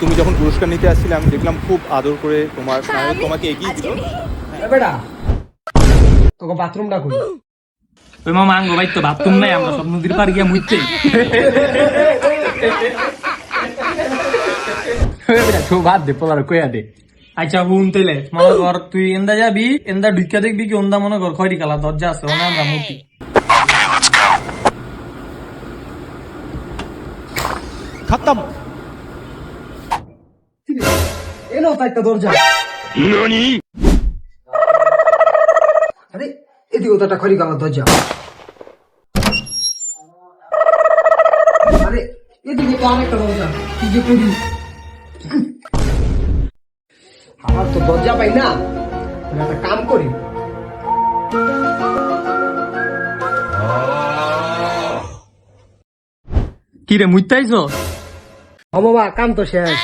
তুমি যখন পুরস্কার নিতে আসছিলে আমি দেখলাম খুব আদর করে তোমার তোমাকে এগিয়ে দিল। বেটা তোকে বাথরুমটা কই? ওই মামা আঙ্গো ভাই তো বাথরুম নাই, আমরা সব নদীর পার গিয়া মুইতে। বেটা তো বাদ দে, পোলার কইয়া দে। আচ্ছা হুন তেলে মনে কর তুই এন্দা যাবি, এন্দা ঢুকা দেখবি কি ওন্দা মনে কর খয়রি কালা দরজা আছে, ওনা আমরা মুতি। খতম। এলো তো একটা দরজা। আরে এদিকে তো একটা খড়ি কালার দরজা। আরে এদিকে তো আরেকটা দরজা। কি যে করি? আমার তো দরজা পাই না, আমি একটা কাম করি। কি রে মুইতাইছো? ও বাবা কাম তো শেষ।